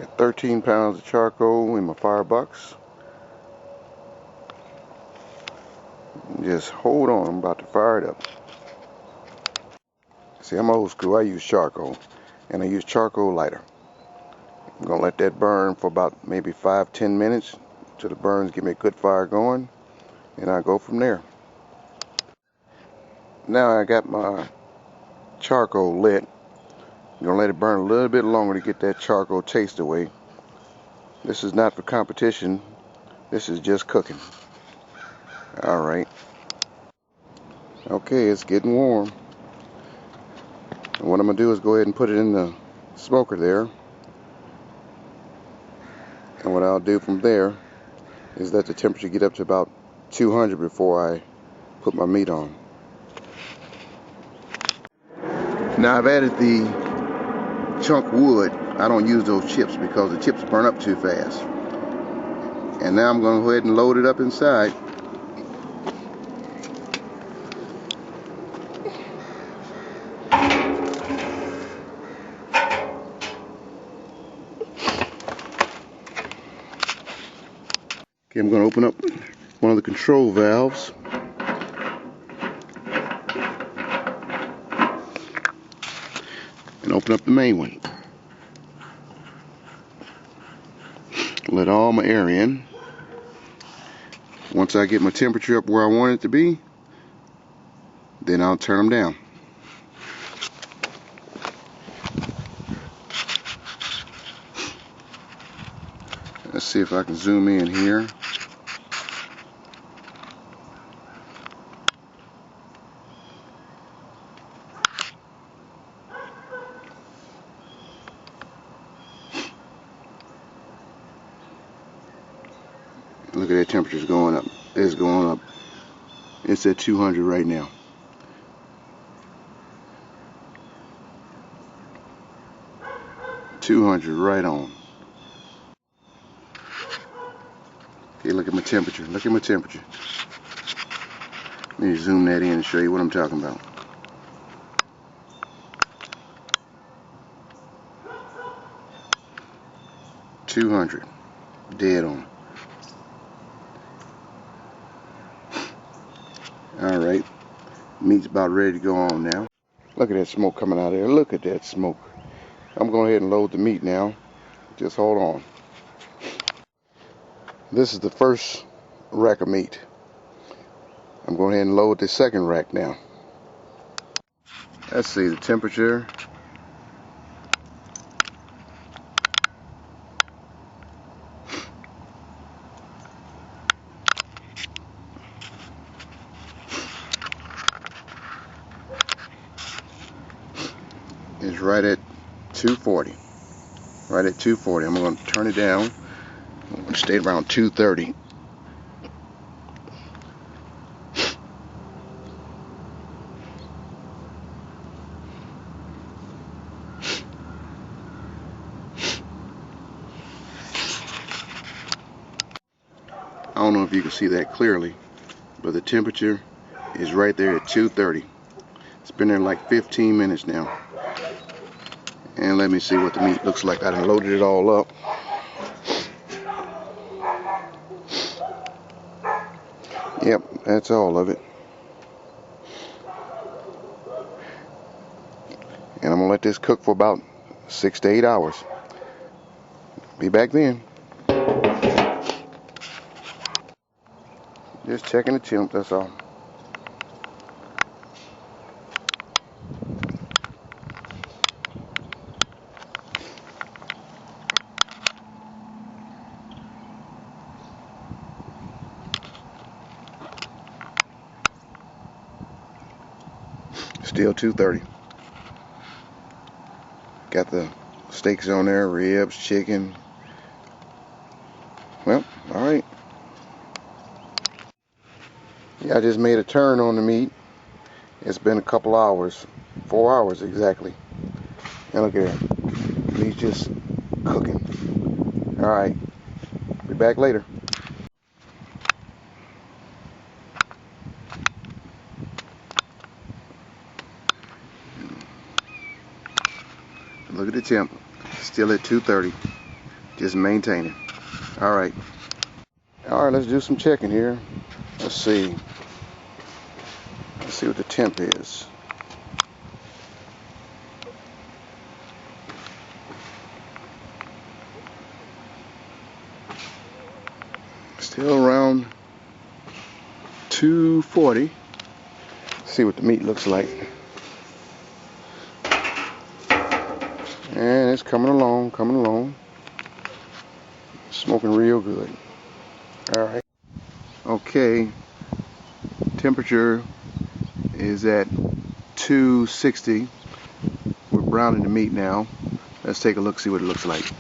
Got 13 pounds of charcoal in my firebox. Just hold on, I'm about to fire it up. See, I'm old school. I use charcoal, and I use charcoal lighter. I'm gonna let that burn for about maybe 5-10 minutes till the burns give me a good fire going, and I'll go from there. Now I got my charcoal lit. I'm gonna let it burn a little bit longer to get that charcoal taste away. This is not for competition. This is just cooking. Alright. Okay, it's getting warm. And what I'm going to do is go ahead and put it in the smoker there. And what I'll do from there is let the temperature get up to about 200 before I put my meat on. Now I've added the chunk wood. I don't use those chips because the chips burn up too fast. And now I'm going to go ahead and load it up inside. Okay, I'm going to open up one of the control valves. And open up the main one. Let all my air in. Once I get my temperature up where I want it to be, then I'll turn them down. Let's see if I can zoom in here. Look at that, temperature's going up. It's going up. It's at 200 right now. $200 right on. Okay, look at my temperature. Look at my temperature. Let me zoom that in and show you what I'm talking about. $200. Dead on. Alright. Meat's about ready to go on now. Look at that smoke coming out of there. Look at that smoke. I'm going ahead and load the meat now. Just hold on. This is the first rack of meat. I'm going ahead and load the second rack now. Let's see the temperature. It's right at 240. Right at 240. I'm going to turn it down. I'm going to stay around 230. I don't know if you can see that clearly, but the temperature is right there at 230. It's been there like 15 minutes now. And let me see what the meat looks like. I done loaded it all up. Yep, that's all of it. And I'm gonna let this cook for about 6 to 8 hours. Be back then. Just checking the temp, that's all. Still 230. Got the steaks on there, ribs, chicken. Well, alright. Yeah, I just made a turn on the meat. It's been a couple hours. 4 hours exactly. And look at that. Meat's just cooking. Alright. Be back later. Look at the temp. Still at 230. Just maintaining. All right, let's do some checking here. Let's see what the temp is. Still around 240. See what the meat looks like. And it's coming along. Smoking real good. All right. Okay. Temperature is at 260. We're browning the meat now. Let's take a look, see what it looks like.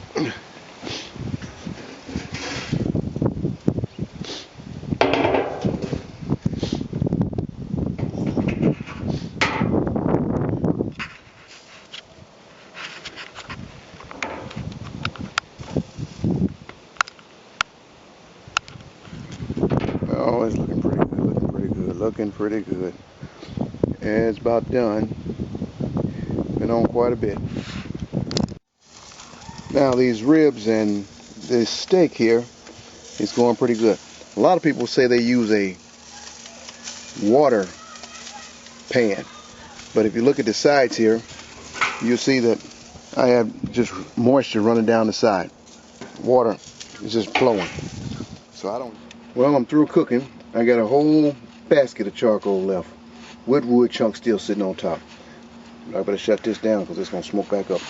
Oh, it's looking pretty good. And it's about done. Been on quite a bit. Now these ribs and this steak here is going pretty good. A lot of people say they use a water pan, but if you look at the sides here, you'll see that I have just moisture running down the side. Water is just flowing. So well, I'm through cooking. I got a whole basket of charcoal left with wood chunks still sitting on top. I better shut this down because it's going to smoke back up.